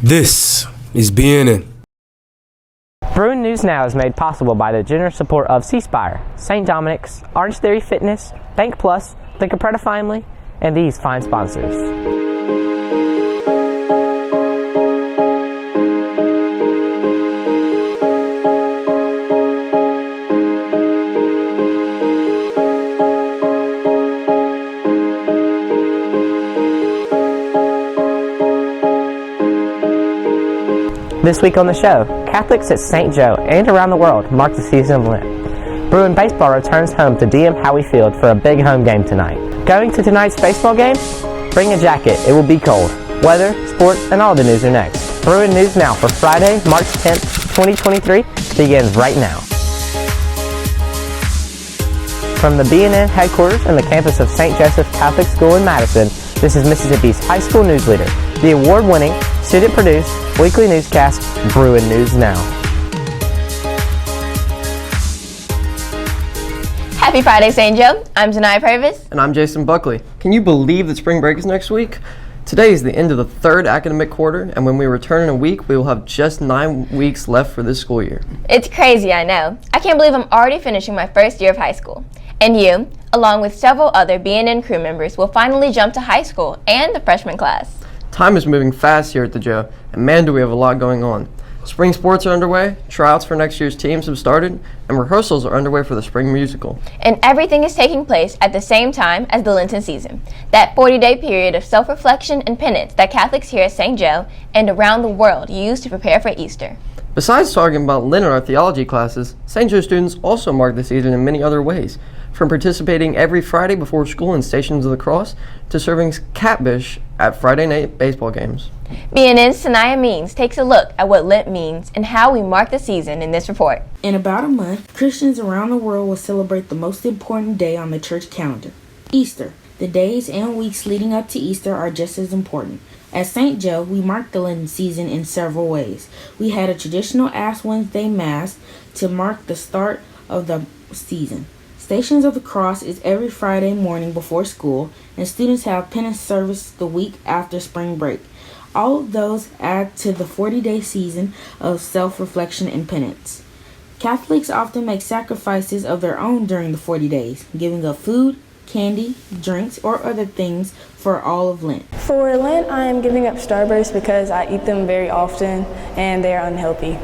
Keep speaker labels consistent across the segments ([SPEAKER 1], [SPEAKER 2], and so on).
[SPEAKER 1] This is BNN.
[SPEAKER 2] Bruin News Now is made possible by the generous support of C Spire, St. Dominic's, Orange Theory Fitness, Bank Plus, the Capretta family, and these fine sponsors. This week on the show, Catholics at St. Joe and around the world mark the season of Lent. Bruin baseball returns home to DM Howie Field for a big home game tonight. Going to tonight's baseball game? Bring a jacket, it will be cold. Weather, sports, and all the news are next. Bruin News Now for Friday, March 10th, 2023 begins right now. From the BNN headquarters and the campus of St. Joseph Catholic School in Madison, this is Mississippi's high school news leader, the award-winning, student-produced, weekly newscast, Bruin News Now.
[SPEAKER 3] Happy Friday, St. Joe. I'm Zanaya Purvis.
[SPEAKER 4] And I'm Jason Buckley. Can you believe that spring break is next week? Today is the end of the third academic quarter, and when we return in a week, we will have just 9 weeks left for this school year.
[SPEAKER 3] It's crazy, I know. I can't believe I'm already finishing my first year of high school. And you, along with several other BNN crew members, will finally jump to high school and the freshman class.
[SPEAKER 4] Time is moving fast here at the Joe, and man do we have a lot going on. Spring sports are underway, tryouts for next year's teams have started, and rehearsals are underway for the spring musical.
[SPEAKER 3] And everything is taking place at the same time as the Lenten season, that 40-day period of self-reflection and penance that Catholics here at St. Joe and around the world use to prepare for Easter.
[SPEAKER 4] Besides talking about Lent in our theology classes, St. Joe students also mark the season in many other ways, from participating every Friday before school in Stations of the Cross to serving catfish at Friday night baseball games.
[SPEAKER 3] BNN's Sanaya Means takes a look at what Lent means and how we mark the season in this report.
[SPEAKER 5] In about a month, Christians around the world will celebrate the most important day on the church calendar, Easter. The days and weeks leading up to Easter are just as important. At St. Joe, we mark the Lenten season in several ways. We had a traditional Ash Wednesday Mass to mark the start of the season. Stations of the Cross is every Friday morning before school, and students have penance service the week after spring break. All of those add to the 40-day season of self-reflection and penance. Catholics often make sacrifices of their own during the 40 days, giving up food, candy, drinks, or other things for all of Lent.
[SPEAKER 6] For Lent, I am giving up Starbursts because I eat them very often and they are unhealthy.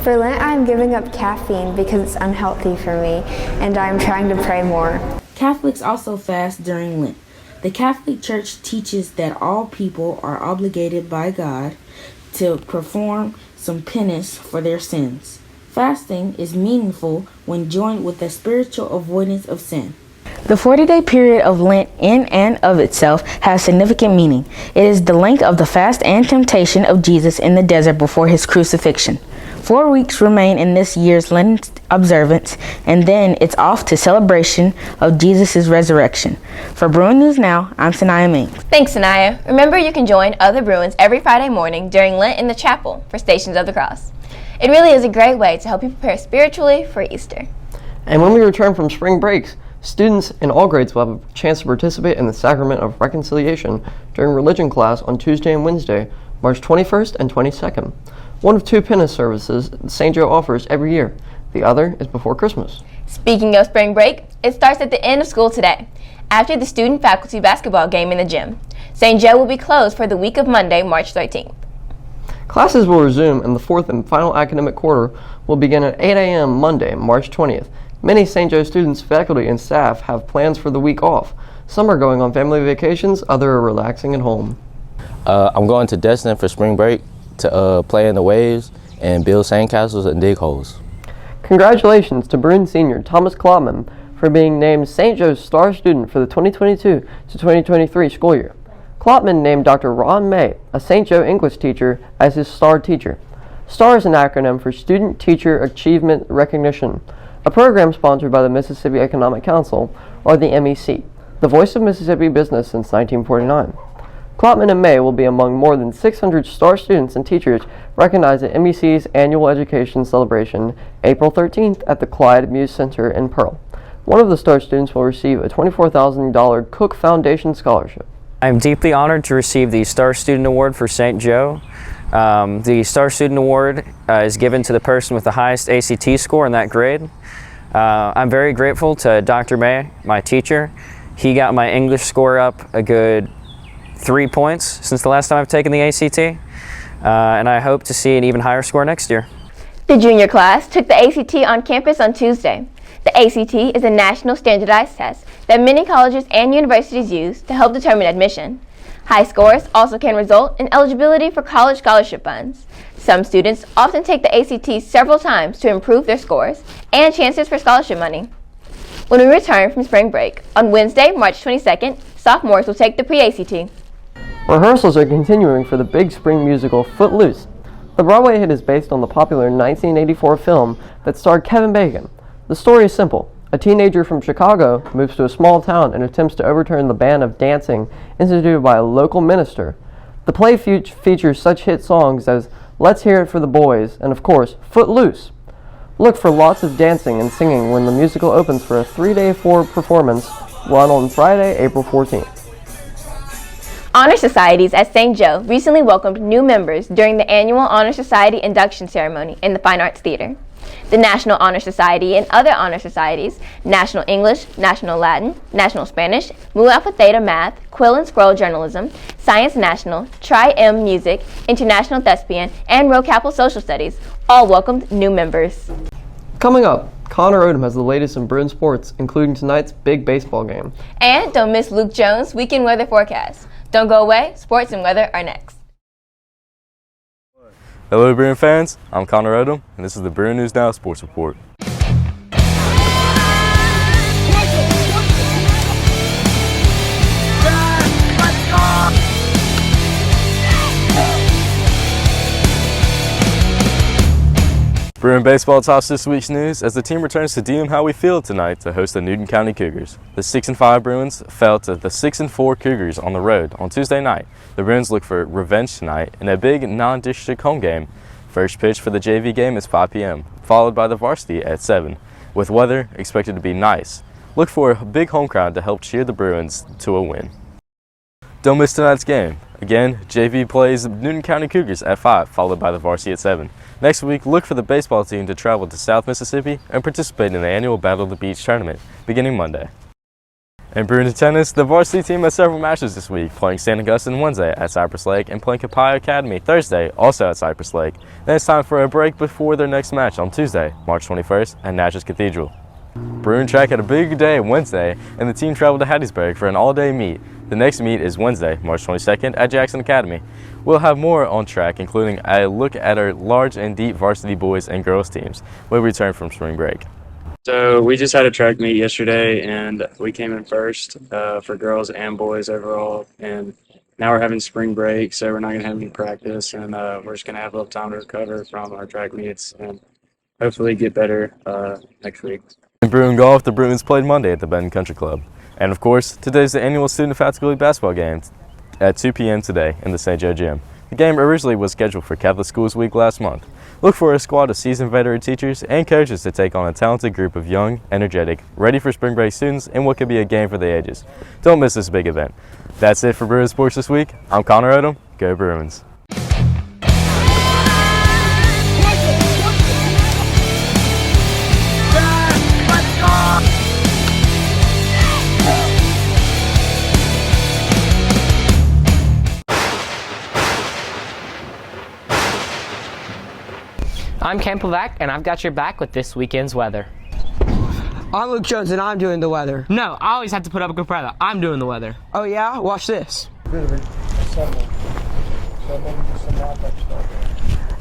[SPEAKER 7] For Lent, I am giving up caffeine because it's unhealthy for me, and I am trying to pray more.
[SPEAKER 5] Catholics also fast during Lent. The Catholic Church teaches that all people are obligated by God to perform some penance for their sins. Fasting is meaningful when joined with the spiritual avoidance of sin. The 40-day period of Lent in and of itself has significant meaning. It is the length of the fast and temptation of Jesus in the desert before his crucifixion. 4 weeks remain in this year's Lenten observance, and then it's off to celebration of Jesus' resurrection. For Bruin News Now, I'm Sanaya Ming.
[SPEAKER 3] Thanks, Sanaya. Remember, you can join other Bruins every Friday morning during Lent in the chapel for Stations of the Cross. It really is a great way to help you prepare spiritually for Easter.
[SPEAKER 4] And when we return from spring breaks, students in all grades will have a chance to participate in the Sacrament of Reconciliation during religion class on Tuesday and Wednesday, March 21st and 22nd. One of 2 penance services St. Joe offers every year. The other is before Christmas.
[SPEAKER 3] Speaking of spring break, it starts at the end of school today, after the student-faculty basketball game in the gym. St. Joe will be closed for the week of Monday, March 13th.
[SPEAKER 4] Classes will resume, and the 4th and final academic quarter will begin at 8 a.m. Monday, March 20th. Many St. Joe students, faculty, and staff have plans for the week off. Some are going on family vacations, others are relaxing at home.
[SPEAKER 8] I'm going to Destin for spring break to play in the waves and build sandcastles and dig holes.
[SPEAKER 4] Congratulations to Bruin Senior Thomas Klopman for being named St. Joe's Star Student for the 2022 to 2023 school year. Klopman named Dr. Ron May, a St. Joe English teacher, as his STAR teacher. STAR is an acronym for Student Teacher Achievement Recognition, a program sponsored by the Mississippi Economic Council, or the MEC, the voice of Mississippi business since 1949. Klopman and May will be among more than 600 STAR students and teachers recognized at MEC's annual education celebration, April 13th at the Clyde Muse Center in Pearl. One of the STAR students will receive a $24,000 Cook Foundation scholarship.
[SPEAKER 9] I am deeply honored to receive the Star Student Award for St. Joe. The Star Student Award is given to the person with the highest ACT score in that grade. I'm very grateful to Dr. May, my teacher. He got my English score up a good 3 points since the last time I've taken the ACT, and I hope to see an even higher score next year.
[SPEAKER 3] The junior class took the ACT on campus on Tuesday. The ACT is a national standardized test that many colleges and universities use to help determine admission. High scores also can result in eligibility for college scholarship funds. Some students often take the ACT several times to improve their scores and chances for scholarship money. When we return from spring break, on Wednesday, March 22nd, sophomores will take the pre-ACT.
[SPEAKER 4] Rehearsals are continuing for the big spring musical Footloose. The Broadway hit is based on the popular 1984 film that starred Kevin Bacon. The story is simple. A teenager from Chicago moves to a small town and attempts to overturn the ban of dancing instituted by a local minister. The play features such hit songs as Let's Hear It for the Boys and, of course, Footloose. Look for lots of dancing and singing when the musical opens for a 3-day performance run on Friday, April 14th.
[SPEAKER 3] Honor Societies at St. Joe recently welcomed new members during the annual Honor Society induction ceremony in the Fine Arts Theater. The National Honor Society and other honor societies, National English, National Latin, National Spanish, Mu Alpha Theta Math, Quill and Scroll Journalism, Science National, Tri-M Music, International Thespian, and Rho Kappa Social Studies all welcomed new members.
[SPEAKER 4] Coming up, Connor Odom has the latest in Bruin sports, including tonight's big baseball game.
[SPEAKER 3] And don't miss Luke Jones' weekend weather forecast. Don't go away, sports and weather are next.
[SPEAKER 10] Hello Bruin fans, I'm Connor Odom, and this is the Bruin News Now Sports Report. Bruin baseball tops this week's news as the team returns to DM Howie Field tonight to host the Newton County Cougars. The 6-5 Bruins fell to the 6-4 Cougars on the road on Tuesday night. The Bruins look for revenge tonight in a big non-district home game. First pitch for the JV game is 5 p.m., followed by the varsity at 7, with weather expected to be nice. Look for a big home crowd to help cheer the Bruins to a win. Don't miss tonight's game. Again, JV plays Newton County Cougars at 5, followed by the varsity at 7. Next week, look for the baseball team to travel to South Mississippi and participate in the annual Battle of the Beach tournament, beginning Monday. In Bruin tennis, the varsity team has several matches this week, playing St. Augustine Wednesday at Cypress Lake and playing Copiah Academy Thursday, also at Cypress Lake. Then it's time for a break before their next match on Tuesday, March 21st at Natchez Cathedral. Bruin track had a big day Wednesday, and the team traveled to Hattiesburg for an all-day meet. The next meet is Wednesday, March 22nd at Jackson Academy. We'll have more on track, including a look at our large and deep varsity boys and girls teams when we return from spring break.
[SPEAKER 11] So we just had a track meet yesterday, and we came in first for girls and boys overall. And now we're having spring break, so we're not going to have any practice, and we're just going to have a little time to recover from our track meets and hopefully get better next week.
[SPEAKER 10] In Bruin golf, the Bruins played Monday at the Benton Country Club. And of course, today's the annual Student Faculty Basketball game at 2 p.m. today in the St. Joe Gym. The game originally was scheduled for Catholic Schools Week last month. Look for a squad of seasoned veteran teachers and coaches to take on a talented group of young, energetic, ready for spring break students in what could be a game for the ages. Don't miss this big event. That's it for Bruin Sports this week. I'm Connor Odom. Go Bruins.
[SPEAKER 2] I'm Campbellvac, and I've got your back with this weekend's weather.
[SPEAKER 12] I'm Luke Jones, and I'm doing the weather.
[SPEAKER 2] No, I always have to put up a good brother. I'm doing the weather.
[SPEAKER 12] Oh yeah? Watch this.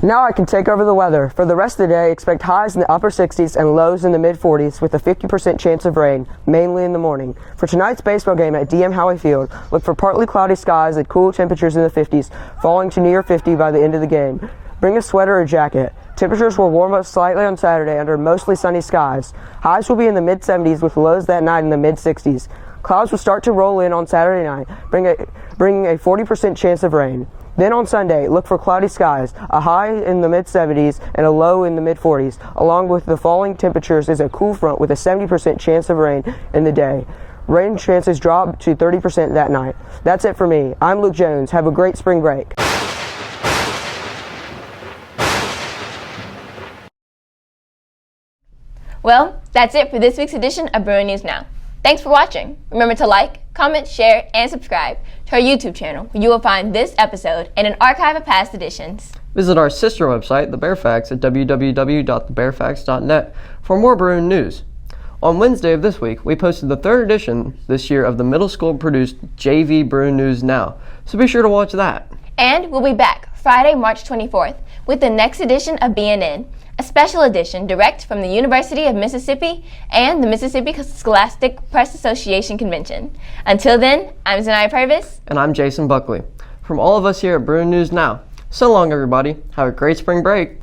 [SPEAKER 12] Now I can take over the weather. For the rest of the day, expect highs in the upper 60s and lows in the mid 40s with a 50% chance of rain, mainly in the morning. For tonight's baseball game at DM Howie Field, look for partly cloudy skies and cool temperatures in the 50s, falling to near 50 by the end of the game. Bring a sweater or jacket. Temperatures will warm up slightly on Saturday under mostly sunny skies. Highs will be in the mid-70s with lows that night in the mid-60s. Clouds will start to roll in on Saturday night, bringing a 40% chance of rain. Then on Sunday, look for cloudy skies, a high in the mid-70s and a low in the mid-40s. Along with the falling temperatures is a cool front with a 70% chance of rain in the day. Rain chances drop to 30% that night. That's it for me. I'm Luke Jones. Have a great spring break.
[SPEAKER 3] Well, that's it for this week's edition of Bruin News Now. Thanks for watching. Remember to like, comment, share, and subscribe to our YouTube channel, where you will find this episode and an archive of past editions.
[SPEAKER 4] Visit our sister website, The Bear Facts, at www.thebearfacts.net for more Bruin news. On Wednesday of this week, we posted the third edition this year of the middle school produced JV Bruin News Now, so be sure to watch that.
[SPEAKER 3] And we'll be back Friday, March 24th with the next edition of BNN, a special edition direct from the University of Mississippi and the Mississippi Scholastic Press Association Convention. Until then, I'm Zanaya Purvis.
[SPEAKER 4] And I'm Jason Buckley. From all of us here at Bruin News Now, so long everybody. Have a great spring break.